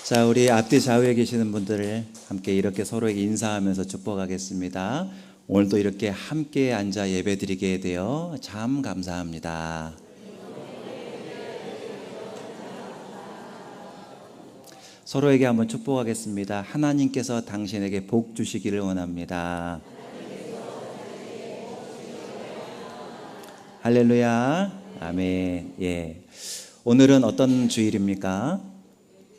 자, 우리 앞뒤 좌우에 계시는 분들을 함께 이렇게 서로에게 인사하면서 축복하겠습니다. 오늘도 이렇게 함께 앉아 예배드리게 되어 참 감사합니다. 서로에게 한번 축복하겠습니다. 하나님께서 당신에게 복 주시기를 원합니다. 할렐루야. 아멘. 예. 오늘은 어떤 주일입니까?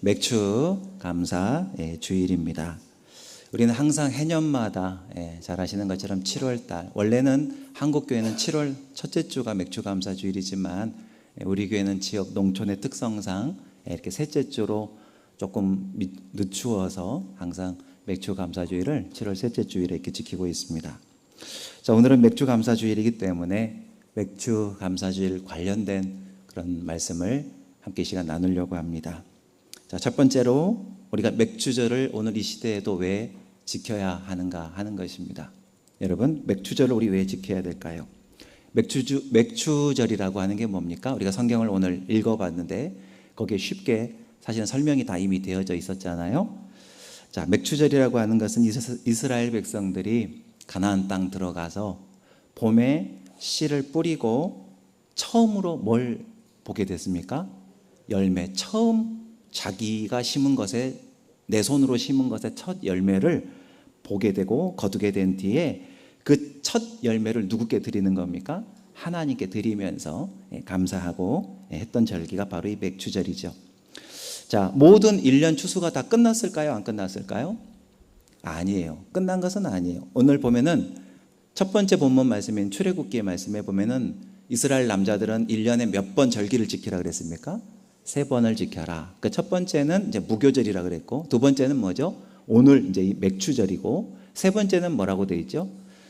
맥주 감사 주일입니다. 우리는 항상 해년마다 잘 아시는 것처럼 7월달, 원래는 한국교회는 7월 첫째 주가 맥주 감사 주일이지만 우리 교회는 지역 농촌의 특성상 이렇게 셋째 주로 조금 늦추어서 항상 맥주 감사 주일을 7월 셋째 주일에 이렇게 지키고 있습니다. 자, 오늘은 맥주 감사 주일이기 때문에 맥주 감사 주일 관련된 그런 말씀을 함께 이 시간 나누려고 합니다. 자, 첫 번째로 우리가 맥주절을 오늘 이 시대에도 왜 지켜야 하는가 하는 것입니다. 여러분, 맥주절을 우리 왜 지켜야 될까요? 맥주절이라고 하는 게 뭡니까? 우리가 성경을 오늘 읽어봤는데 거기에 쉽게 사실은 설명이 다 이미 되어져 있었잖아요. 자, 맥주절이라고 하는 것은 이스라엘 백성들이 가나안 땅 들어가서 봄에 씨를 뿌리고 처음으로 뭘 보게 됐습니까? 열매, 처음 자기가 심은 것에, 내 손으로 심은 것의 첫 열매를 보게 되고 거두게 된 뒤에 그 첫 열매를 누구께 드리는 겁니까? 하나님께 드리면서 감사하고 했던 절기가 바로 이 맥주절이죠. 자, 모든 1년 추수가 다 끝났을까요? 안 끝났을까요? 아니에요. 끝난 것은 아니에요. 오늘 보면은 첫 번째 본문 말씀인 출애굽기의 말씀에 보면은 이스라엘 남자들은 1년에 몇 번 절기를 지키라 그랬습니까? 3번을 지켜라. 그 첫 번째는 이제 무교절이라 그랬고, 두 번째는 뭐죠? 오늘 이제 이 맥주절이고, 세 번째는 뭐라고 돼 있죠?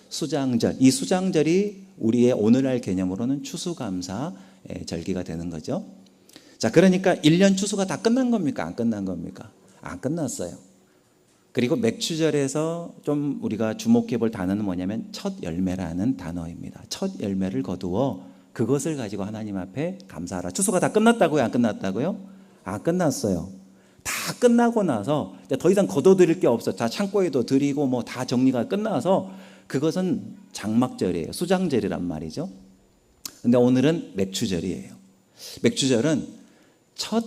수장절. 이 수장절이 우리의 오늘날 개념으로는 추수감사 절기가 되는 거죠. 자, 그러니까 1년 추수가 다 끝난 겁니까? 안 끝난 겁니까? 안 끝났어요. 그리고 맥주절에서 좀 우리가 주목해 볼 단어는 뭐냐면 첫 열매라는 단어입니다. 첫 열매를 거두어 그것을 가지고 하나님 앞에 감사하라. 추수가 다 끝났다고요? 안 끝났다고요? 안 끝났어요. 다 끝나고 나서 더 이상 거둬들일 게 없어. 다 창고에도 드리고 뭐 다 정리가 끝나서 그것은 장막절이에요. 수장절이란 말이죠. 근데 오늘은 맥주절이에요. 맥주절은 첫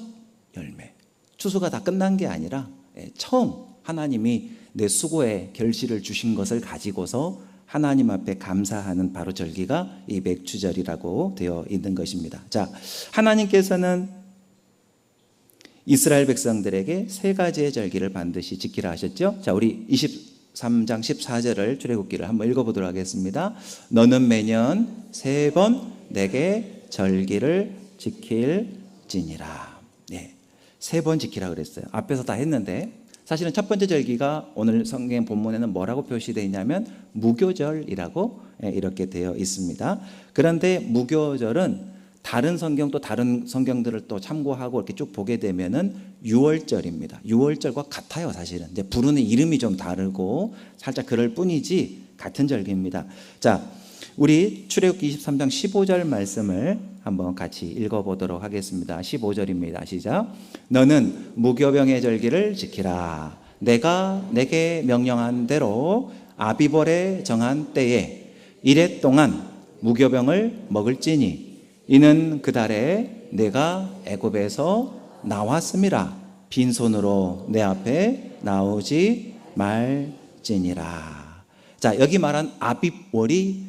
열매. 추수가 다 끝난 게 아니라 처음 하나님이 내 수고에 결실을 주신 것을 가지고서 하나님 앞에 감사하는 바로 절기가 이 맥주절이라고 되어 있는 것입니다. 자, 하나님께서는 이스라엘 백성들에게 3가지의 절기를 반드시 지키라 하셨죠. 자, 우리 23장 14절을 출애굽기를 한번 읽어보도록 하겠습니다. 너는 매년 3번 내게 절기를 지킬지니라. 네, 3번 지키라 그랬어요. 앞에서 다 했는데 사실은 첫 번째 절기가 오늘 성경 본문에는 뭐라고 표시되어 있냐면 무교절이라고 이렇게 되어 있습니다. 그런데 무교절은 다른 성경 또 다른 성경들을 또 참고하고 이렇게 쭉 보게 되면은 유월절입니다. 유월절과 같아요, 사실은. 이제 부르는 이름이 좀 다르고 살짝 그럴 뿐이지 같은 절기입니다. 자, 우리 출애굽기 23장 15절 말씀을 한번 같이 읽어보도록 하겠습니다. 15절입니다. 시작. 너는 무교병의 절기를 지키라. 내가 내게 명령한 대로 아비벌에 정한 때에 이래 동안 무교병을 먹을지니 이는 그 달에 내가 애굽에서 나왔음이라. 빈손으로 내 앞에 나오지 말지니라. 자, 여기 말한 아비월이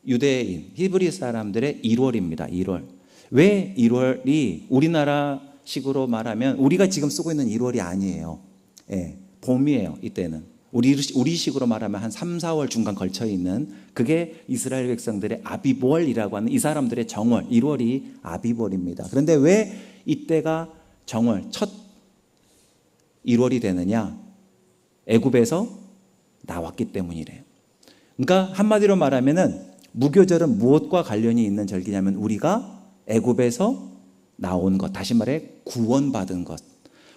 유대인, 히브리 사람들의 1월입니다. 1월. 왜 1월이 우리나라식으로 말하면 우리가 지금 쓰고 있는 1월이 아니에요. 봄이에요. 이때는. 우리식으로 말하면 한 3, 4월 중간 걸쳐 있는 그게 이스라엘 백성들의 아비월이라고 하는 이 사람들의 정월, 1월이 아비월입니다. 그런데 왜 이때가 정월, 첫 1월이 되느냐? 애굽에서 나왔기 때문이래요. 그러니까 한마디로 말하면은 무교절은 무엇과 관련이 있는 절기냐면 우리가 애굽에서 나온 것, 다시 말해 구원받은 것.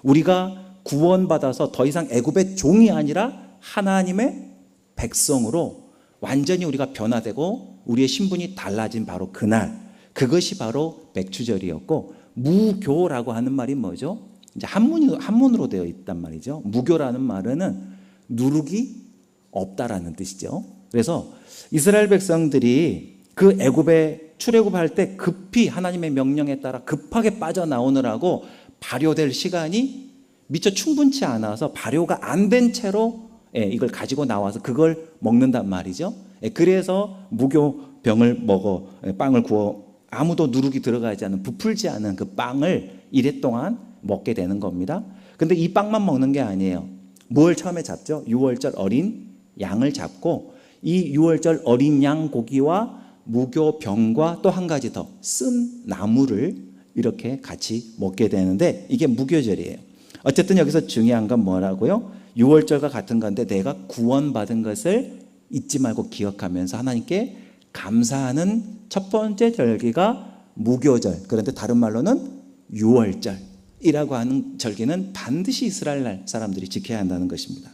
우리가 구원받아서 더 이상 애굽의 종이 아니라 하나님의 백성으로 완전히 우리가 변화되고 우리의 신분이 달라진 바로 그날, 그것이 바로 맥주절이었고, 무교라고 하는 말이 뭐죠? 이제 한문으로 되어 있단 말이죠. 무교라는 말은 누룩이 없다라는 뜻이죠. 그래서 이스라엘 백성들이 그 애굽에 출애굽할 때 급히 하나님의 명령에 따라 급하게 빠져나오느라고 발효될 시간이 미처 충분치 않아서 발효가 안 된 채로 이걸 가지고 나와서 그걸 먹는단 말이죠. 그래서 무교병을 먹어 빵을 구워 아무도 누룩이 들어가지 않은 부풀지 않은 그 빵을 이래 동안 먹게 되는 겁니다. 근데 이 빵만 먹는 게 아니에요. 뭘 처음에 잡죠? 유월절 어린 양을 잡고 이 유월절 어린 양 고기와 무교병과 또 한 가지 더 쓴 나물을 이렇게 같이 먹게 되는데 이게 무교절이에요. 어쨌든 여기서 중요한 건 뭐라고요? 유월절과 같은 건데 내가 구원받은 것을 잊지 말고 기억하면서 하나님께 감사하는 첫 번째 절기가 무교절. 그런데 다른 말로는 유월절이라고 하는 절기는 반드시 이스라엘 사람들이 지켜야 한다는 것입니다.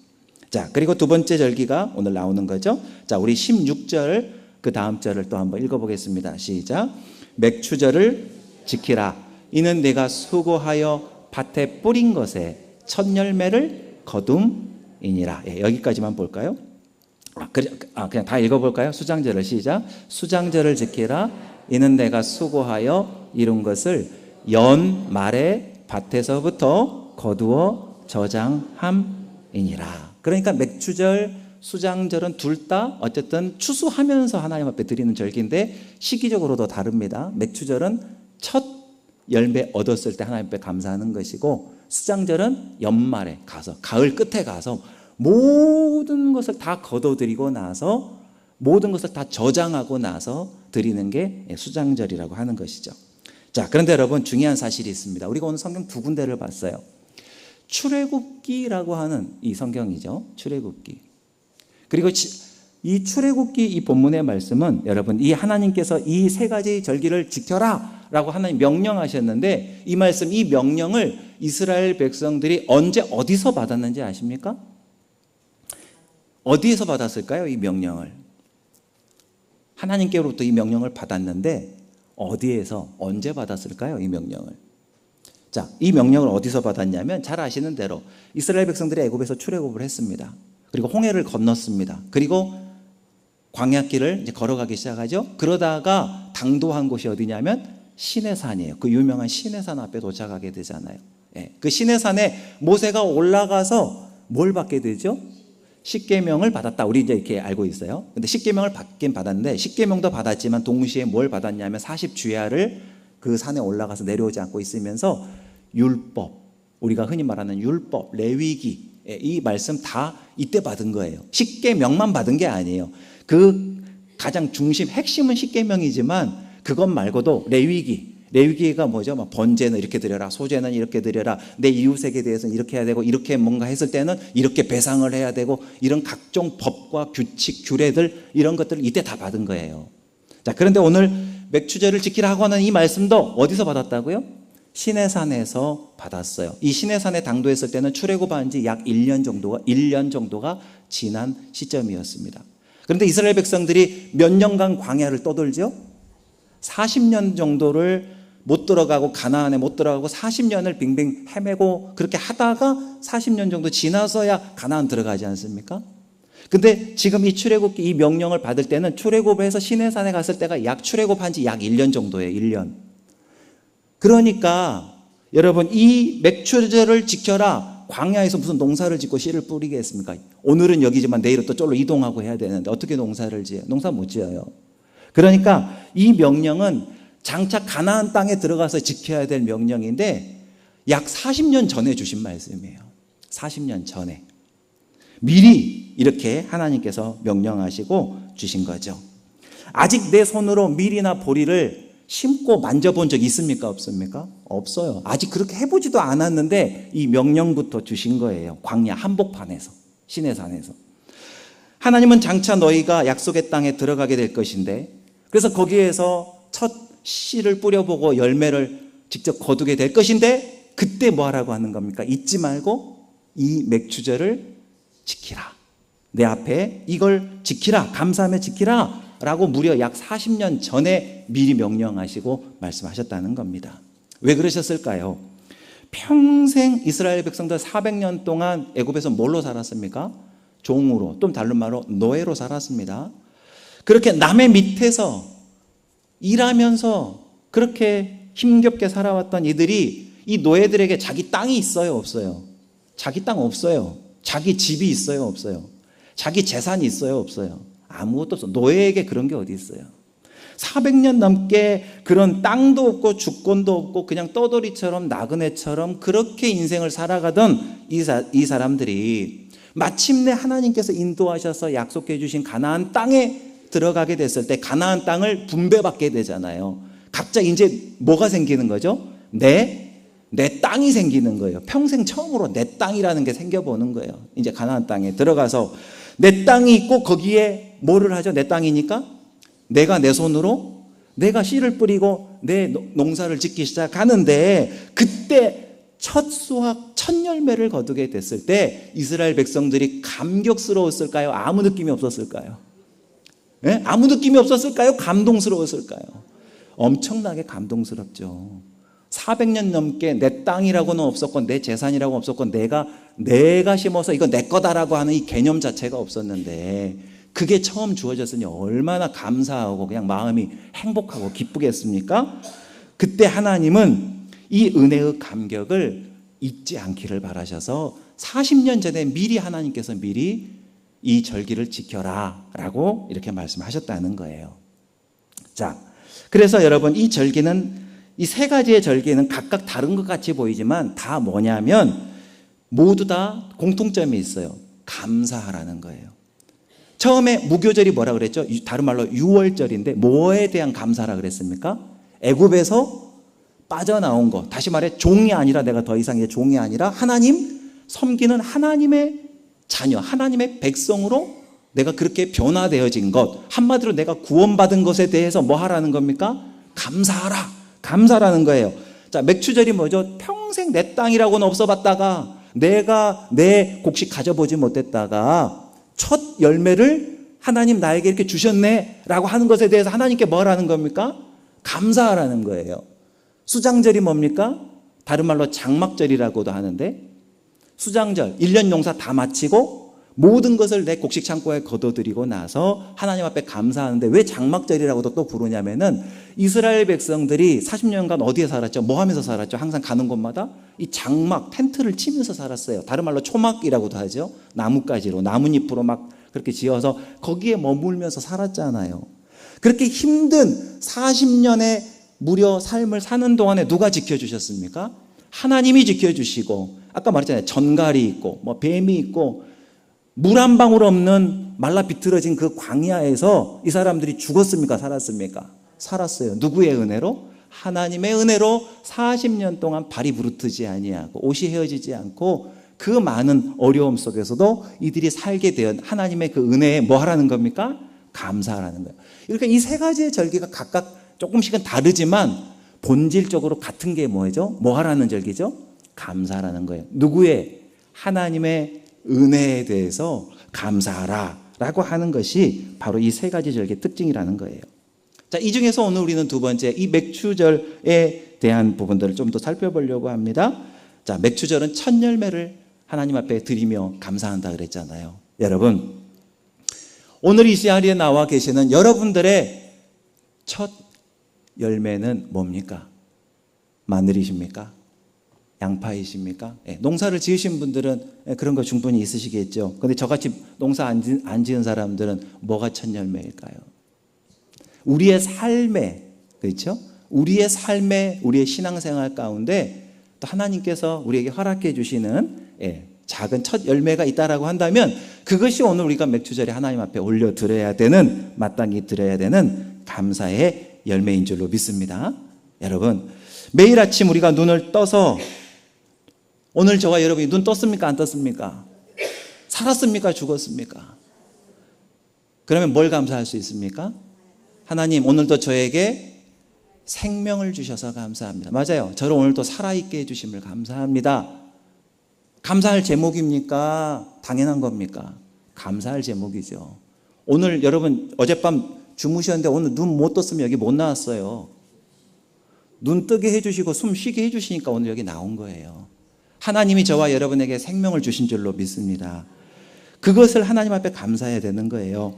자, 그리고 두 번째 절기가 오늘 나오는 거죠. 자, 우리 16절 그 다음 절을 또 한번 읽어보겠습니다. 시작. 맥추절을 지키라. 이는 내가 수고하여 밭에 뿌린 것에 첫 열매를 거둠이니라. 여기까지만 볼까요? 그냥 다 읽어볼까요? 수장절을 시작. 수장절을 지키라. 이는 내가 수고하여 이룬 것을 연말에 밭에서부터 거두어 저장함이니라. 그러니까 맥추절, 수장절은 둘 다 어쨌든 추수하면서 하나님 앞에 드리는 절기인데 시기적으로도 다릅니다. 맥추절은 첫 열매 얻었을 때 하나님 앞에 감사하는 것이고 수장절은 연말에 가서 가을 끝에 가서 모든 것을 다 거둬들이고 나서 모든 것을 다 저장하고 나서 드리는 게 수장절이라고 하는 것이죠. 자, 그런데 여러분 중요한 사실이 있습니다. 우리가 오늘 성경 두 군데를 봤어요. 출애굽기라고 하는 이 성경이죠. 출애굽기. 그리고 이 출애굽기 이 본문의 말씀은 여러분 이 하나님께서 이 세 가지 절기를 지켜라 라고 하나님 명령하셨는데 이 말씀 이 명령을 이스라엘 백성들이 언제 어디서 받았는지 아십니까? 어디에서 받았을까요? 이 명령을 하나님께로부터 이 명령을 받았는데 어디에서 언제 받았을까요? 이 명령을. 자, 이 명령을 어디서 받았냐면 잘 아시는 대로 이스라엘 백성들이 애굽에서 출애굽을 했습니다. 그리고 홍해를 건넜습니다. 그리고 광야길을 이제 걸어가기 시작하죠. 그러다가 당도한 곳이 어디냐면 시내산이에요. 그 유명한 시내산 앞에 도착하게 되잖아요. 그 시내산에 모세가 올라가서 뭘 받게 되죠? 십계명을 받았다. 우리 이제 이렇게 알고 있어요. 근데 십계명을 받긴 받았는데 십계명도 받았지만 동시에 뭘 받았냐면 40주야를 그 산에 올라가서 내려오지 않고 있으면서 율법, 우리가 흔히 말하는 율법, 레위기 이 말씀 다 이때 받은 거예요. 십계명만 받은 게 아니에요. 그 가장 중심 핵심은 십계명이지만 그것 말고도 레위기가 뭐죠? 막 번제는 이렇게 드려라, 소제는 이렇게 드려라, 내 이웃에게 대해서는 이렇게 해야 되고 이렇게 뭔가 했을 때는 이렇게 배상을 해야 되고 이런 각종 법과 규칙, 규례들 이런 것들을 이때 다 받은 거예요. 자, 그런데 오늘 맥추절을 지키라고 하는 이 말씀도 어디서 받았다고요? 시내산에서 받았어요. 이 시내산에 당도했을 때는 출애굽한 지 약 1년 정도가 지난 시점이었습니다. 그런데 이스라엘 백성들이 몇 년간 광야를 떠돌죠? 40년 정도를 못 들어가고 가나안에 못 들어가고 40년을 빙빙 헤매고 그렇게 하다가 40년 정도 지나서야 가나안 들어가지 않습니까? 근데 지금 이 출애굽기 이 명령을 받을 때는 출애굽을 해서 시내산에 갔을 때가 출애굽한 지 약 1년 정도예요. 1년. 그러니까 여러분 이 맥추절을 지켜라. 광야에서 무슨 농사를 짓고 씨를 뿌리겠습니까? 오늘은 여기지만 내일은 또 쫄로 이동하고 해야 되는데 어떻게 농사를 지어요? 농사 못 지어요. 그러니까 이 명령은 장차 가나안 땅에 들어가서 지켜야 될 명령인데 약 40년 전에 주신 말씀이에요. 40년 전에 미리 이렇게 하나님께서 명령하시고 주신 거죠. 아직 내 손으로 밀이나 보리를 심고 만져본 적 있습니까? 없습니까? 없어요. 아직 그렇게 해보지도 않았는데 이 명령부터 주신 거예요. 광야 한복판에서, 시내산에서. 하나님은 장차 너희가 약속의 땅에 들어가게 될 것인데 그래서 거기에서 첫 씨를 뿌려보고 열매를 직접 거두게 될 것인데 그때 뭐 하라고 하는 겁니까? 잊지 말고 이 맥추절을 지키라. 내 앞에 이걸 지키라. 감사하며 지키라. 라고 무려 약 40년 전에 미리 명령하시고 말씀하셨다는 겁니다. 왜 그러셨을까요? 평생 이스라엘 백성들 400년 동안 애굽에서 뭘로 살았습니까? 종으로, 또 다른 말로 노예로 살았습니다. 그렇게 남의 밑에서 일하면서 그렇게 힘겹게 살아왔던 이들이 이 노예들에게 자기 땅이 있어요, 없어요? 자기 땅 없어요. 자기 집이 있어요, 없어요? 자기 재산이 있어요, 없어요? 아무것도 없어요. 노예에게 그런 게 어디 있어요? 400년 넘게 그런 땅도 없고 주권도 없고 그냥 떠돌이처럼 나그네처럼 그렇게 인생을 살아가던 이 사람들이 마침내 하나님께서 인도하셔서 약속해 주신 가나안 땅에 들어가게 됐을 때 가나안 땅을 분배받게 되잖아요. 각자 이제 뭐가 생기는 거죠? 내 땅이 생기는 거예요. 평생 처음으로 내 땅이라는 게 생겨보는 거예요. 이제 가나안 땅에 들어가서 내 땅이 있고 거기에 뭐를 하죠? 내 땅이니까 내가 내 손으로 내가 씨를 뿌리고 내 농사를 짓기 시작하는데 그때 첫 수확, 첫 열매를 거두게 됐을 때 이스라엘 백성들이 감격스러웠을까요? 아무 느낌이 없었을까요? 네? 아무 느낌이 없었을까요? 감동스러웠을까요? 엄청나게 감동스럽죠. 400년 넘게 내 땅이라고는 없었고 내 재산이라고 없었고 내가 심어서 이거 내 거다라고 하는 이 개념 자체가 없었는데 그게 처음 주어졌으니 얼마나 감사하고 그냥 마음이 행복하고 기쁘겠습니까? 그때 하나님은 이 은혜의 감격을 잊지 않기를 바라셔서 40년 전에 하나님께서 미리 이 절기를 지켜라 라고 이렇게 말씀하셨다는 거예요. 자, 그래서 여러분 이 절기는 이 세 가지의 절기는 각각 다른 것 같이 보이지만 다 뭐냐면 모두 다 공통점이 있어요. 감사하라는 거예요. 처음에 무교절이 뭐라 그랬죠? 다른 말로 유월절인데 뭐에 대한 감사라 그랬습니까? 애굽에서 빠져나온 거. 다시 말해 종이 아니라 내가 더 이상 종이 아니라 하나님 섬기는 하나님의 자녀, 하나님의 백성으로 내가 그렇게 변화되어진 것. 한마디로 내가 구원받은 것에 대해서 뭐 하라는 겁니까? 감사하라. 감사라는 거예요. 자, 맥추절이 뭐죠? 평생 내 땅이라고는 없어봤다가 내가 내 곡식 가져보지 못했다가 첫 열매를 하나님 나에게 이렇게 주셨네 라고 하는 것에 대해서 하나님께 뭐라는 겁니까? 감사하라는 거예요. 수장절이 뭡니까? 다른 말로 장막절이라고도 하는데 수장절, 1년 용사 다 마치고 모든 것을 내 곡식 창고에 거둬들이고 나서 하나님 앞에 감사하는데 왜 장막절이라고도 또 부르냐면은 이스라엘 백성들이 40년간 어디에 살았죠? 뭐 하면서 살았죠? 항상 가는 곳마다 이 장막, 텐트를 치면서 살았어요. 다른 말로 초막이라고도 하죠. 나뭇가지로, 나뭇잎으로 막 그렇게 지어서 거기에 머물면서 살았잖아요. 그렇게 힘든 40년의 무려 삶을 사는 동안에 누가 지켜주셨습니까? 하나님이 지켜주시고 아까 말했잖아요. 전갈이 있고 뭐 뱀이 있고 물 한 방울 없는 말라 비틀어진 그 광야에서 이 사람들이 죽었습니까? 살았습니까? 살았어요. 누구의 은혜로? 하나님의 은혜로 40년 동안 발이 부르트지 아니하고 옷이 헤어지지 않고 그 많은 어려움 속에서도 이들이 살게 된 하나님의 그 은혜에 뭐 하라는 겁니까? 감사하라는 거예요. 그러니까 이 세 가지의 절기가 각각 조금씩은 다르지만 본질적으로 같은 게 뭐죠? 뭐 하라는 절기죠? 감사하라는 거예요. 누구의? 하나님의 은혜에 대해서 감사하라 라고 하는 것이 바로 이 세 가지 절기의 특징이라는 거예요. 자, 이 중에서 오늘 우리는 두 번째 이 맥추절에 대한 부분들을 좀 더 살펴보려고 합니다. 자, 맥추절은 첫 열매를 하나님 앞에 드리며 감사한다 그랬잖아요. 여러분, 오늘 이 자리에 나와 계시는 여러분들의 첫 열매는 뭡니까? 마늘이십니까? 양파이십니까? 농사를 지으신 분들은 그런 거 충분히 있으시겠죠. 그런데 저같이 농사 안 지은 사람들은 뭐가 첫 열매일까요? 우리의 삶에, 그렇죠? 우리의 삶에, 우리의 신앙생활 가운데 또 하나님께서 우리에게 허락해 주시는 작은 첫 열매가 있다라고 한다면 그것이 오늘 우리가 맥추절에 하나님 앞에 올려드려야 되는, 마땅히 드려야 되는 감사의 열매인 줄로 믿습니다. 여러분, 매일 아침 우리가 눈을 떠서 오늘 저와 여러분이 눈 떴습니까? 안 떴습니까? 살았습니까? 죽었습니까? 그러면 뭘 감사할 수 있습니까? 하나님, 오늘도 저에게 생명을 주셔서 감사합니다. 맞아요. 저를 오늘도 살아있게 해주심을 감사합니다. 감사할 제목입니까? 당연한 겁니까? 감사할 제목이죠. 오늘 여러분 어젯밤 주무셨는데 오늘 눈 못 떴으면 여기 못 나왔어요. 눈 뜨게 해주시고 숨 쉬게 해주시니까 오늘 여기 나온 거예요. 하나님이 저와 여러분에게 생명을 주신 줄로 믿습니다. 그것을 하나님 앞에 감사해야 되는 거예요.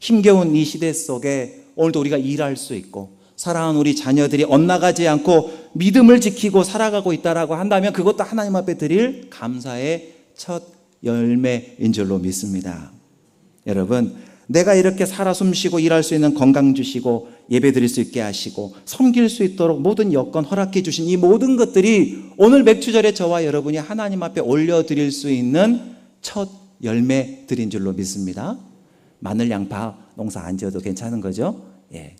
힘겨운 이 시대 속에 오늘도 우리가 일할 수 있고 사랑하는 우리 자녀들이 엇나가지 않고 믿음을 지키고 살아가고 있다라고 한다면 그것도 하나님 앞에 드릴 감사의 첫 열매인 줄로 믿습니다. 여러분, 내가 이렇게 살아 숨쉬고 일할 수 있는 건강 주시고 예배 드릴 수 있게 하시고 섬길 수 있도록 모든 여건 허락해 주신 이 모든 것들이 오늘 맥주절에 저와 여러분이 하나님 앞에 올려드릴 수 있는 첫 열매들인 줄로 믿습니다. 마늘 양파 농사 안 지어도 괜찮은 거죠? 예.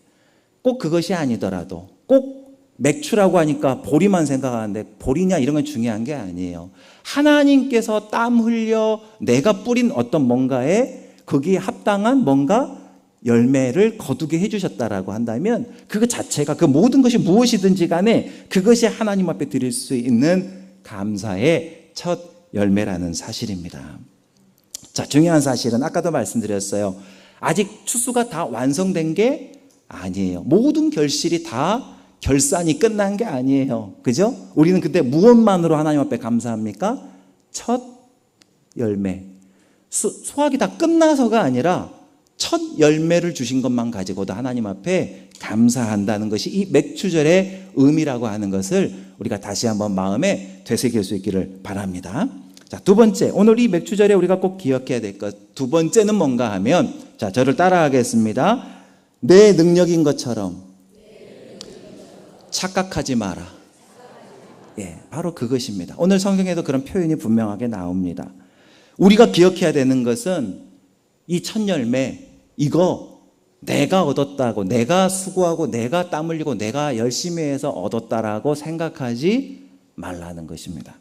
꼭 그것이 아니더라도 꼭 맥주라고 하니까 보리만 생각하는데 보리냐 이런 건 중요한 게 아니에요. 하나님께서 땀 흘려 내가 뿌린 어떤 뭔가에 거기에 합당한 뭔가 열매를 거두게 해주셨다라고 한다면 그것 자체가 그 모든 것이 무엇이든지 간에 그것이 하나님 앞에 드릴 수 있는 감사의 첫 열매라는 사실입니다. 자, 중요한 사실은 아까도 말씀드렸어요. 아직 추수가 다 완성된 게 아니에요. 모든 결실이 다 결산이 끝난 게 아니에요. 그죠? 우리는 그때 무엇만으로 하나님 앞에 감사합니까? 첫 열매. 수확이 다 끝나서가 아니라 첫 열매를 주신 것만 가지고도 하나님 앞에 감사한다는 것이 이 맥주절의 의미라고 하는 것을 우리가 다시 한번 마음에 되새길 수 있기를 바랍니다. 자, 두 번째, 오늘 이 맥주절에 우리가 꼭 기억해야 될 것, 두 번째는 뭔가 하면, 자, 저를 따라하겠습니다. 내 능력인 것처럼 착각하지 마라. 예, 바로 그것입니다. 오늘 성경에도 그런 표현이 분명하게 나옵니다. 우리가 기억해야 되는 것은 이 첫 열매, 이거 내가 얻었다고, 내가 수고하고 내가 땀 흘리고 내가 열심히 해서 얻었다라고 생각하지 말라는 것입니다.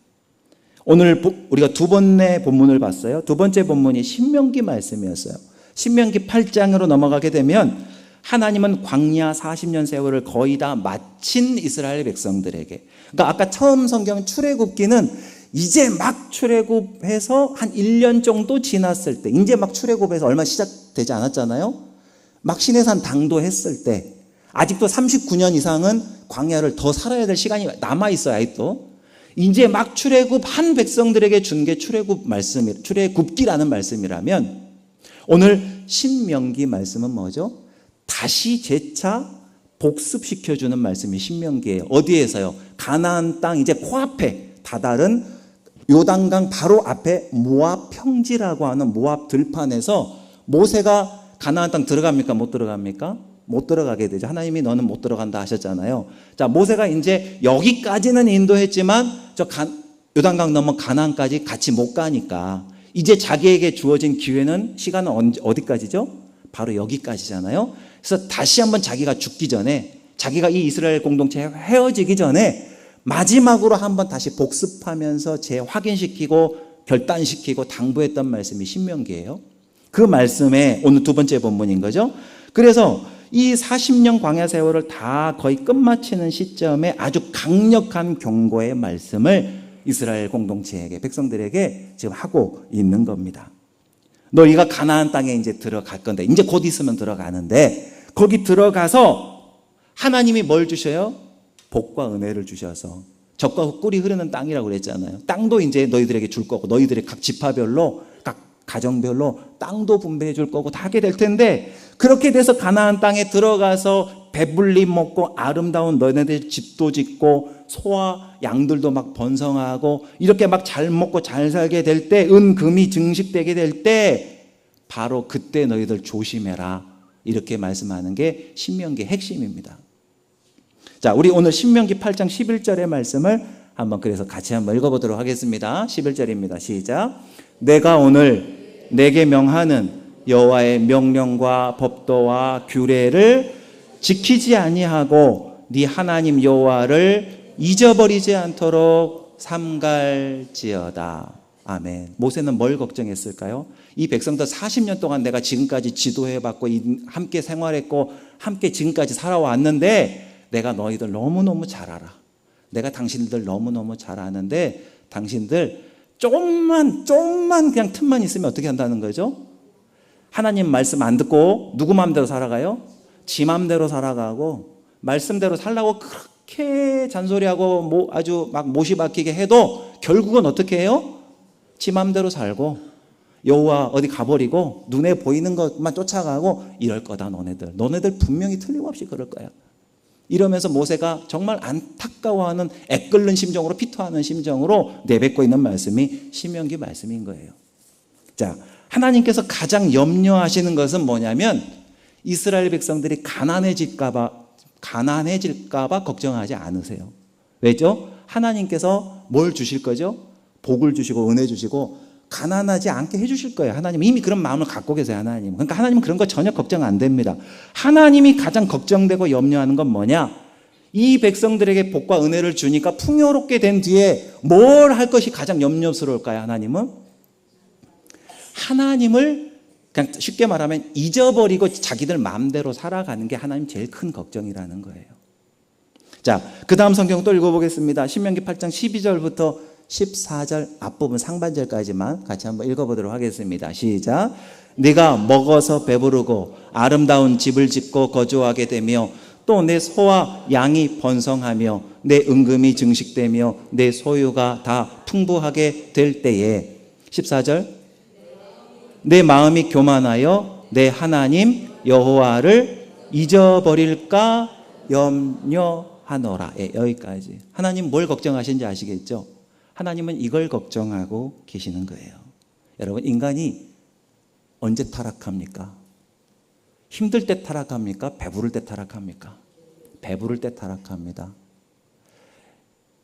오늘 우리가 두 번의 본문을 봤어요. 두 번째 본문이 신명기 말씀이었어요. 신명기 8장으로 넘어가게 되면 하나님은 광야 40년 세월을 거의 다 마친 이스라엘 백성들에게, 그러니까 아까 처음 성경 출애굽기는 이제 막 출애굽해서 한 1년 정도 지났을 때, 이제 막 출애굽해서 얼마 시작되지 않았잖아요. 막 시내산 당도했을 때, 아직도 39년 이상은 광야를 더 살아야 될 시간이 남아있어요. 아직도 이제 막 출애굽한 백성들에게 준 게 출애굽 말씀이, 출애굽기라는 말씀이라면 오늘 신명기 말씀은 뭐죠? 다시 재차 복습시켜주는 말씀이 신명기예요. 어디에서요? 가나안 땅 이제 코앞에 다다른 요단강 바로 앞에 모압 평지라고 하는 모압 들판에서 모세가 가나안 땅 들어갑니까? 못 들어갑니까? 못 들어가게 되죠. 하나님이 너는 못 들어간다 하셨잖아요. 자, 모세가 이제 여기까지는 인도했지만 저 요단강 넘어 가나안까지 같이 못 가니까 이제 자기에게 주어진 기회는, 시간은 어디까지죠? 바로 여기까지잖아요. 그래서 다시 한번 자기가 죽기 전에, 자기가 이 이스라엘 공동체에 헤어지기 전에 마지막으로 한번 다시 복습하면서 재확인시키고 결단시키고 당부했던 말씀이 신명기예요. 그 말씀에 오늘 두 번째 본문인 거죠. 그래서 이 40년 광야 세월을 다 거의 끝마치는 시점에 아주 강력한 경고의 말씀을 이스라엘 공동체에게, 백성들에게 지금 하고 있는 겁니다. 너희가 가나안 땅에 이제 들어갈 건데, 이제 곧 있으면 들어가는데, 거기 들어가서 하나님이 뭘 주셔요? 복과 은혜를 주셔서 젖과 꿀이 흐르는 땅이라고 그랬잖아요. 땅도 이제 너희들에게 줄 거고, 너희들의 각 지파별로, 각 가정별로 땅도 분배해 줄 거고 다 하게 될 텐데, 그렇게 돼서 가나안 땅에 들어가서 배불리 먹고 아름다운 너희들 집도 짓고 소와 양들도 막 번성하고 이렇게 막 잘 먹고 잘 살게 될 때, 은금이 증식되게 될 때, 바로 그때 너희들 조심해라, 이렇게 말씀하는 게 신명기의 핵심입니다. 자, 우리 오늘 신명기 8장 11절의 말씀을 한번 그래서 같이 한번 읽어보도록 하겠습니다. 11절입니다. 시작. 내가 오늘 내게 명하는 여호와의 명령과 법도와 규례를 지키지 아니하고 네 하나님 여호와를 잊어버리지 않도록 삼갈지어다. 아멘. 모세는 뭘 걱정했을까요? 이 백성들 40년 동안 내가 지금까지 지도해봤고 함께 생활했고 함께 지금까지 살아왔는데 내가 너희들 너무너무 잘 알아. 내가 당신들 너무너무 잘 아는데 당신들 조금만 그냥 틈만 있으면 어떻게 한다는 거죠? 하나님 말씀 안 듣고 누구 마음대로 살아가요? 지 마음대로 살아가고 말씀대로 살라고 그렇게 잔소리하고 아주 막 못이 박히게 해도 결국은 어떻게 해요? 지 맘대로 살고 여호와 어디 가버리고 눈에 보이는 것만 쫓아가고 이럴 거다. 너네들 분명히 틀림없이 그럴 거야. 이러면서 모세가 정말 안타까워하는 애끓는 심정으로 피토하는 심정으로 내뱉고 있는 말씀이 신명기 말씀인 거예요. 자, 하나님께서 가장 염려하시는 것은 뭐냐면 이스라엘 백성들이 가난해질까 봐 걱정하지 않으세요. 왜죠? 하나님께서 뭘 주실 거죠? 복을 주시고 은혜 주시고 가난하지 않게 해주실 거예요. 하나님 이미 그런 마음을 갖고 계세요. 하나님. 그러니까 하나님은 그런 거 전혀 걱정 안 됩니다. 하나님이 가장 걱정되고 염려하는 건 뭐냐? 이 백성들에게 복과 은혜를 주니까 풍요롭게 된 뒤에 뭘 할 것이 가장 염려스러울까요? 하나님을 그냥 쉽게 말하면 잊어버리고 자기들 마음대로 살아가는 게 하나님 제일 큰 걱정이라는 거예요. 자, 그 다음 성경 또 읽어보겠습니다. 신명기 8장 12절부터 14절 앞부분 상반절까지만 같이 한번 읽어보도록 하겠습니다. 시작. 네가 먹어서 배부르고 아름다운 집을 짓고 거주하게 되며 또 내 소와 양이 번성하며 내 은금이 증식되며 내 소유가 다 풍부하게 될 때에 14절 내 마음이 교만하여 내 하나님 여호와를 잊어버릴까 염려하노라. 여기까지. 하나님 뭘 걱정하시는지 아시겠죠? 하나님은 이걸 걱정하고 계시는 거예요. 여러분, 인간이 언제 타락합니까? 힘들 때 타락합니까? 배부를 때 타락합니까? 배부를 때 타락합니다.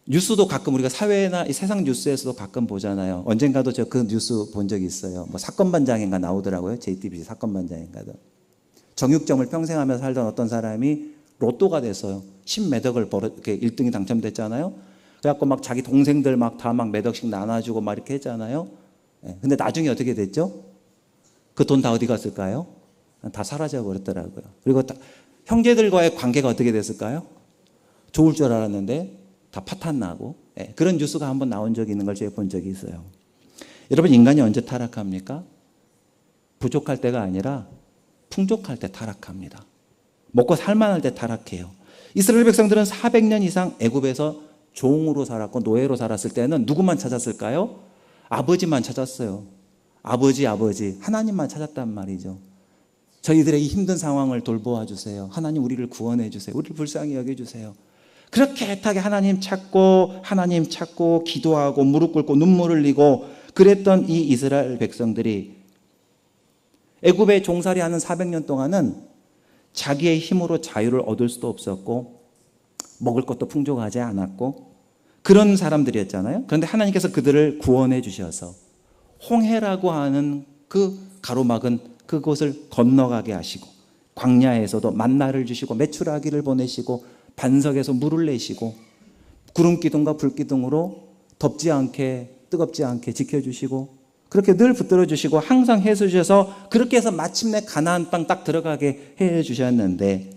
뉴스도 가끔 우리가 사회나 이 세상 뉴스에서도 가끔 보잖아요. 언젠가도 저 그 뉴스 본 적이 있어요. 뭐 사건반장인가 나오더라고요. JTBC 사건반장인가도. 정육점을 평생 하면서 살던 어떤 사람이 로또가 돼서요. 10몇 억을 이렇게 1등이 당첨됐잖아요. 그래갖고 막 자기 동생들 막 다 막 몇 억씩 나눠주고 막 이렇게 했잖아요. 근데 나중에 어떻게 됐죠? 그 돈 다 어디 갔을까요? 다 사라져 버렸더라고요. 그리고 형제들과의 관계가 어떻게 됐을까요? 좋을 줄 알았는데 다 파탄나고 그런 뉴스가 한번 나온 적이 있는 걸 제가 본 적이 있어요. 여러분, 인간이 언제 타락합니까? 부족할 때가 아니라 풍족할 때 타락합니다. 먹고 살만할 때 타락해요. 이스라엘 백성들은 400년 이상 애굽에서 종으로 살았고 노예로 살았을 때는 누구만 찾았을까요? 아버지만 찾았어요. 아버지 하나님만 찾았단 말이죠. 저희들의 이 힘든 상황을 돌보아 주세요. 하나님 우리를 구원해 주세요. 우리를 불쌍히 여겨주세요. 그렇게 애타게 하나님 찾고 기도하고 무릎 꿇고 눈물 흘리고 그랬던 이 이스라엘 백성들이 애굽에 종살이하는 400년 동안은 자기의 힘으로 자유를 얻을 수도 없었고 먹을 것도 풍족하지 않았고 그런 사람들이었잖아요. 그런데 하나님께서 그들을 구원해 주셔서 홍해라고 하는 그 가로막은 그곳을 건너가게 하시고 광야에서도 만나를 주시고 메추라기를 보내시고 반석에서 물을 내시고 구름 기둥과 불 기둥으로 덥지 않게 뜨겁지 않게 지켜주시고 그렇게 늘 붙들어 주시고 항상 해주셔서 그렇게 해서 마침내 가나안 땅 딱 들어가게 해 주셨는데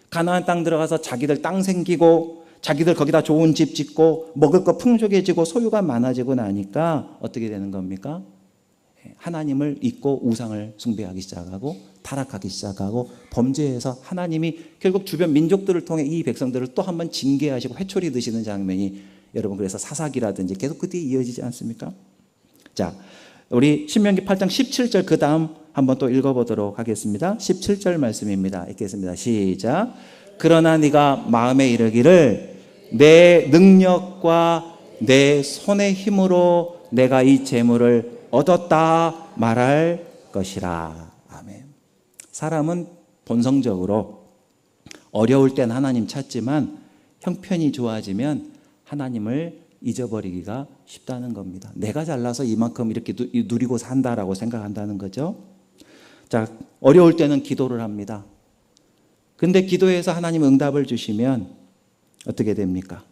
가나안 땅 들어가서 자기들 땅 생기고 자기들 거기다 좋은 집 짓고 먹을 거 풍족해지고 소유가 많아지고 나니까 어떻게 되는 겁니까? 하나님을 잊고 우상을 숭배하기 시작하고 타락하기 시작하고 범죄해서 하나님이 결국 주변 민족들을 통해 이 백성들을 또 한번 징계하시고 회초리 드시는 장면이 여러분 그래서 사사기라든지 계속 그 뒤에 이어지지 않습니까? 자, 우리 신명기 8장 17절 그 다음 한번 또 읽어보도록 하겠습니다. 17절 말씀입니다. 읽겠습니다. 시작. 그러나 네가 마음에 이르기를 내 능력과 내 손의 힘으로 내가 이 재물을 얻었다 말할 것이라. 아멘. 사람은 본성적으로 어려울 땐 하나님 찾지만 형편이 좋아지면 하나님을 잊어버리기가 쉽다는 겁니다. 내가 잘나서 이만큼 이렇게 누리고 산다라고 생각한다는 거죠. 자, 어려울 때는 기도를 합니다. 근데 기도해서 하나님 응답을 주시면 어떻게 됩니까?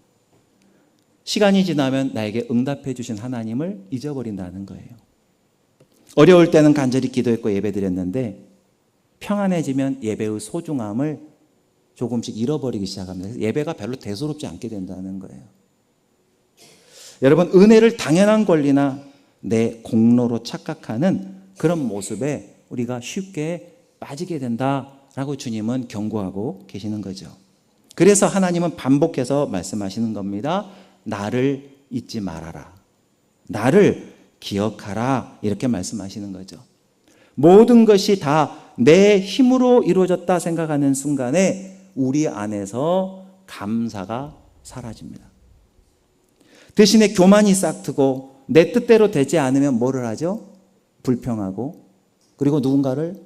시간이 지나면 나에게 응답해 주신 하나님을 잊어버린다는 거예요. 어려울 때는 간절히 기도했고 예배드렸는데 평안해지면 예배의 소중함을 조금씩 잃어버리기 시작합니다. 예배가 별로 대수롭지 않게 된다는 거예요. 여러분, 은혜를 당연한 권리나 내 공로로 착각하는 그런 모습에 우리가 쉽게 빠지게 된다라고 주님은 경고하고 계시는 거죠. 그래서 하나님은 반복해서 말씀하시는 겁니다. 나를 잊지 말아라. 나를 기억하라. 이렇게 말씀하시는 거죠. 모든 것이 다 내 힘으로 이루어졌다 생각하는 순간에 우리 안에서 감사가 사라집니다. 대신에 교만이 싹트고 내 뜻대로 되지 않으면 뭐를 하죠? 불평하고, 그리고 누군가를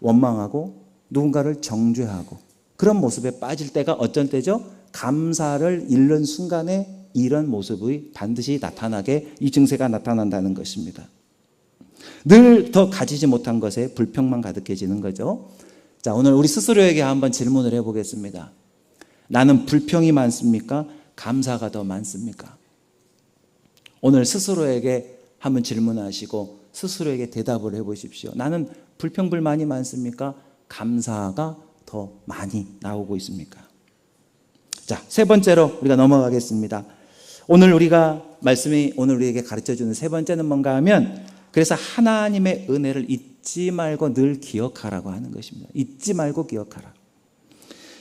원망하고, 누군가를 정죄하고, 그런 모습에 빠질 때가 어떤 때죠? 감사를 잃는 순간에 이런 모습이 반드시 나타나게, 이 증세가 나타난다는 것입니다. 늘 더 가지지 못한 것에 불평만 가득해지는 거죠. 자, 오늘 우리 스스로에게 한번 질문을 해보겠습니다. 나는 불평이 많습니까? 감사가 더 많습니까? 오늘 스스로에게 한번 질문하시고 스스로에게 대답을 해보십시오. 나는 불평불만이 많습니까? 감사가 더 많이 나오고 있습니까? 자, 세 번째로 우리가 넘어가겠습니다. 오늘 말씀이 오늘 우리에게 가르쳐주는 세 번째는 뭔가 하면, 그래서 하나님의 은혜를 잊지 말고 늘 기억하라고 하는 것입니다. 잊지 말고 기억하라.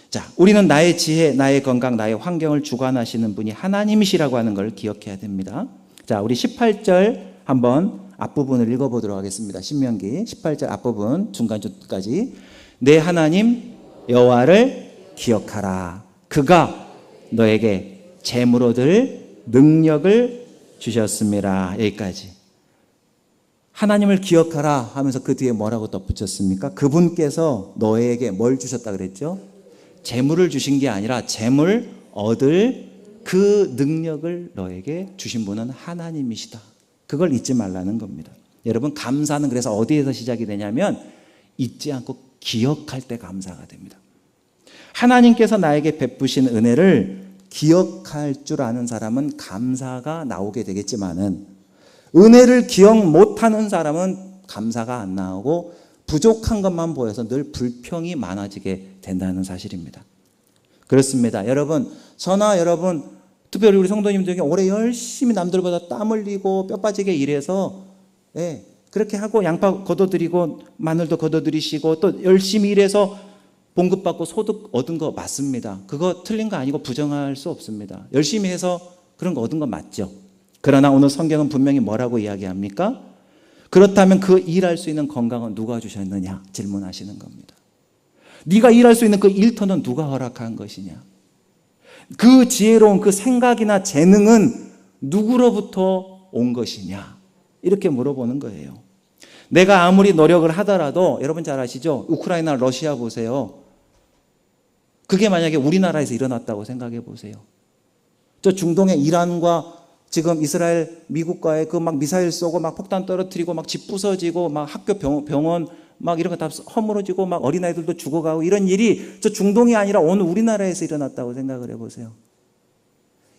자, 우리는 나의 지혜, 나의 건강, 나의 환경을 주관하시는 분이 하나님이시라고 하는 걸 기억해야 됩니다. 자, 우리 18절 한번 앞부분을 읽어보도록 하겠습니다. 신명기 18절 앞부분 중간까지. 내 하나님 여호와를 기억하라. 그가 너에게 재물로 들 능력을 주셨습니다. 여기까지. 하나님을 기억하라 하면서 그 뒤에 뭐라고 덧붙였습니까? 그분께서 너에게 뭘 주셨다 그랬죠? 재물을 주신 게 아니라 재물 얻을 그 능력을 너에게 주신 분은 하나님이시다. 그걸 잊지 말라는 겁니다. 여러분, 감사는 그래서 어디에서 시작이 되냐면 잊지 않고 기억할 때 감사가 됩니다. 하나님께서 나에게 베푸신 은혜를 기억할 줄 아는 사람은 감사가 나오게 되겠지만은, 은혜를 기억 못하는 사람은 감사가 안 나오고 부족한 것만 보여서 늘 불평이 많아지게 된다는 사실입니다. 그렇습니다. 여러분, 저나 여러분, 특별히 우리 성도님들 중에 올해 열심히 남들보다 땀 흘리고 뼈 빠지게 일해서, 그렇게 하고 양파 걷어들이고 마늘도 걷어들이시고 또 열심히 일해서 봉급받고 소득 얻은 거 맞습니다. 그거 틀린 거 아니고 부정할 수 없습니다. 열심히 해서 그런 거 얻은 거 맞죠. 그러나 오늘 성경은 분명히 뭐라고 이야기합니까? 그렇다면 그 일할 수 있는 건강은 누가 주셨느냐 질문하시는 겁니다. 네가 일할 수 있는 그 일터는 누가 허락한 것이냐? 그 지혜로운 그 생각이나 재능은 누구로부터 온 것이냐? 이렇게 물어보는 거예요. 내가 아무리 노력을 하더라도, 여러분 잘 아시죠? 우크라이나, 러시아 보세요. 그게 만약에 우리나라에서 일어났다고 생각해 보세요. 저 중동의 이란과 지금 이스라엘, 미국과의 그 막 미사일 쏘고 막 폭탄 떨어뜨리고 막 집 부서지고 막 학교 병원 막 이런 거 다 허물어지고 막 어린아이들도 죽어가고 이런 일이 저 중동이 아니라 오늘 우리나라에서 일어났다고 생각을 해보세요.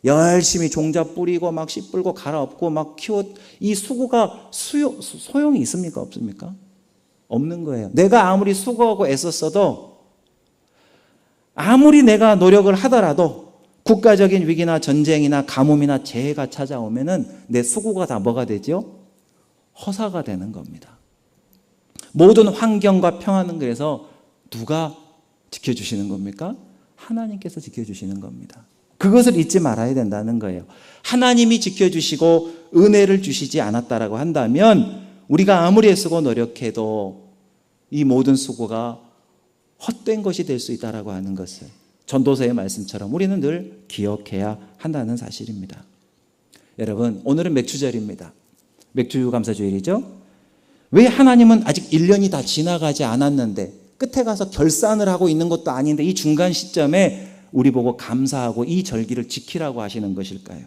열심히 종자 뿌리고 막 씨 뿌리고 갈아엎고 막 이 수고가 소용이 있습니까? 없습니까? 없는 거예요. 내가 아무리 수고하고 애썼어도, 아무리 내가 노력을 하더라도 국가적인 위기나 전쟁이나 가뭄이나 재해가 찾아오면은 내 수고가 다 뭐가 되죠? 허사가 되는 겁니다. 모든 환경과 평화는 그래서 누가 지켜주시는 겁니까? 하나님께서 지켜주시는 겁니다. 그것을 잊지 말아야 된다는 거예요. 하나님이 지켜주시고 은혜를 주시지 않았다라고 한다면 우리가 아무리 애쓰고 노력해도 이 모든 수고가 헛된 것이 될 수 있다라고 하는 것을 전도서의 말씀처럼 우리는 늘 기억해야 한다는 사실입니다. 여러분, 오늘은 맥주절입니다. 맥주감사주일이죠. 왜 하나님은 아직 1년이 다 지나가지 않았는데 끝에 가서 결산을 하고 있는 것도 아닌데 이 중간 시점에 우리 보고 감사하고 이 절기를 지키라고 하시는 것일까요?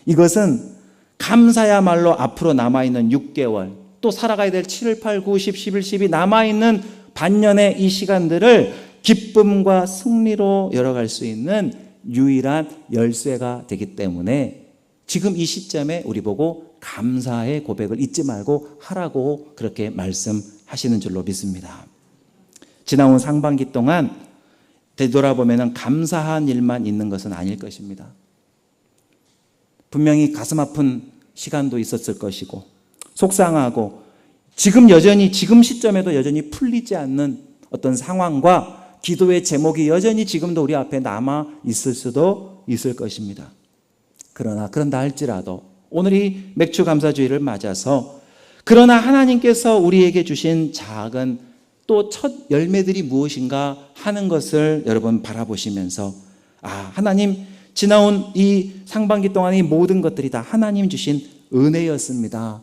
이것은 감사야말로 앞으로 남아있는 6개월, 또 살아가야 될 7, 8, 9, 10, 11, 12 남아있는 반년의 이 시간들을 기쁨과 승리로 열어갈 수 있는 유일한 열쇠가 되기 때문에 지금 이 시점에 우리 보고 감사의 고백을 잊지 말고 하라고 그렇게 말씀하시는 줄로 믿습니다. 지나온 상반기 동안 되돌아보면 감사한 일만 있는 것은 아닐 것입니다. 분명히 가슴 아픈 시간도 있었을 것이고 속상하고 지금 시점에도 여전히 풀리지 않는 어떤 상황과 기도의 제목이 여전히 지금도 우리 앞에 남아 있을 수도 있을 것입니다. 그런다 할지라도 오늘 이 맥주 감사주의를 맞아서 그러나 하나님께서 우리에게 주신 작은 또 첫 열매들이 무엇인가 하는 것을 여러분 바라보시면서 하나님 지나온 이 상반기 동안 이 모든 것들이 다 하나님 주신 은혜였습니다.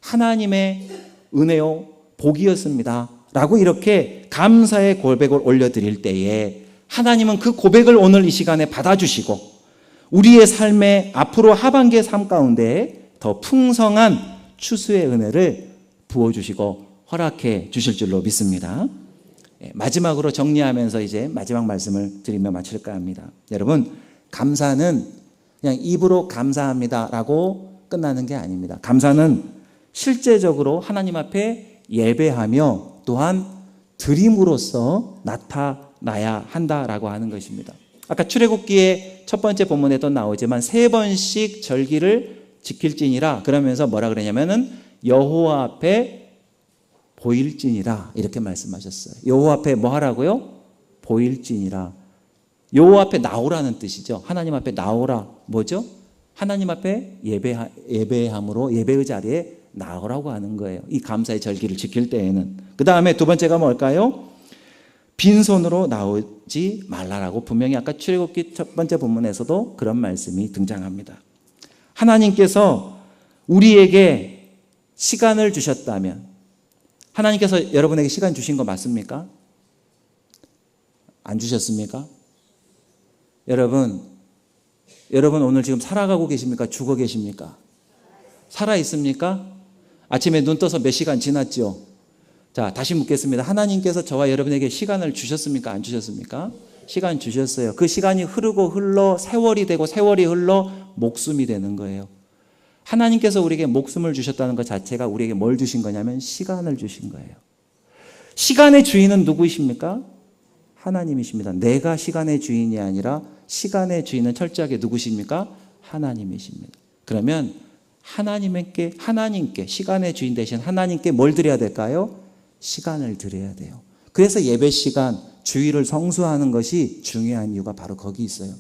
하나님의 은혜요 복이었습니다 라고 이렇게 감사의 고백을 올려드릴 때에 하나님은 그 고백을 오늘 이 시간에 받아주시고 우리의 삶의 앞으로 하반기의 삶 가운데 더 풍성한 추수의 은혜를 부어주시고 허락해 주실 줄로 믿습니다. 마지막으로 정리하면서 이제 마지막 말씀을 드리며 마칠까 합니다. 여러분, 감사는 그냥 입으로 감사합니다 라고 끝나는 게 아닙니다. 감사는 실제적으로 하나님 앞에 예배하며 또한 드림으로써 나타나야 한다라고 하는 것입니다. 아까 출애굽기의 첫 번째 본문에도 나오지만 3번씩 절기를 지킬지니라 그러면서 뭐라 그러냐면은 여호와 앞에 보일지니라 이렇게 말씀하셨어요. 여호와 앞에 뭐 하라고요? 보일지니라. 여호와 앞에 나오라는 뜻이죠. 하나님 앞에 나오라. 뭐죠? 하나님 앞에 예배함으로 예배의 자리에 나오라고 하는 거예요. 이 감사의 절기를 지킬 때에는. 그 다음에 두 번째가 뭘까요? 빈손으로 나오지 말라라고 분명히 아까 출애굽기 첫 번째 본문에서도 그런 말씀이 등장합니다. 하나님께서 우리에게 시간을 주셨다면 하나님께서 여러분에게 시간 주신 거 맞습니까? 안 주셨습니까? 여러분 오늘 지금 살아가고 계십니까? 죽어 계십니까? 살아 있습니까? 아침에 눈 떠서 몇 시간 지났죠? 자, 다시 묻겠습니다. 하나님께서 저와 여러분에게 시간을 주셨습니까? 안 주셨습니까? 시간 주셨어요. 그 시간이 흐르고 흘러 세월이 되고 세월이 흘러 목숨이 되는 거예요. 하나님께서 우리에게 목숨을 주셨다는 것 자체가 우리에게 뭘 주신 거냐면 시간을 주신 거예요. 시간의 주인은 누구이십니까? 하나님이십니다. 내가 시간의 주인이 아니라 시간의 주인은 철저하게 누구십니까? 하나님이십니다. 그러면 하나님께 시간의 주인 대신 하나님께 뭘 드려야 될까요? 시간을 드려야 돼요. 그래서 예배 시간, 주일을 성수하는 것이 중요한 이유가 바로 거기 있어요.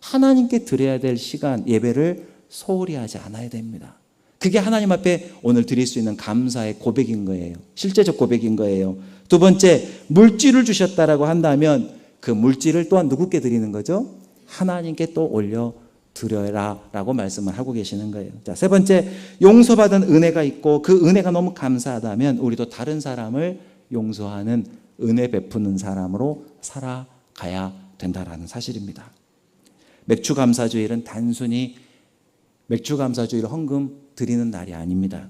하나님께 드려야 될 시간, 예배를 소홀히 하지 않아야 됩니다. 그게 하나님 앞에 오늘 드릴 수 있는 감사의 고백인 거예요. 실제적 고백인 거예요. 두 번째, 물질을 주셨다라고 한다면 그 물질을 또한 누구께 드리는 거죠? 하나님께 또 올려 드려라 라고 말씀을 하고 계시는 거예요. 자, 세 번째, 용서받은 은혜가 있고 그 은혜가 너무 감사하다면 우리도 다른 사람을 용서하는 은혜 베푸는 사람으로 살아가야 된다라는 사실입니다. 맥주감사주일은 단순히 맥주감사주일 헌금 드리는 날이 아닙니다.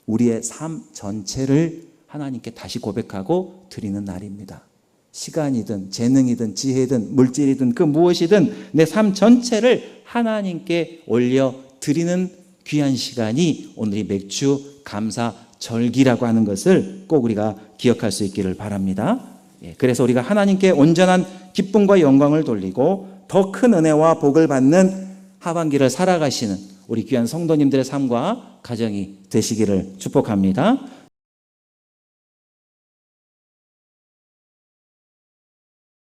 우리의 삶 전체를 하나님께 다시 고백하고 드리는 날입니다. 시간이든 재능이든 지혜든 물질이든 그 무엇이든 내 삶 전체를 하나님께 올려 드리는 귀한 시간이 오늘 이 맥주 감사 절기라고 하는 것을 꼭 우리가 기억할 수 있기를 바랍니다. 그래서 우리가 하나님께 온전한 기쁨과 영광을 돌리고 더 큰 은혜와 복을 받는 하반기를 살아가시는 우리 귀한 성도님들의 삶과 가정이 되시기를 축복합니다.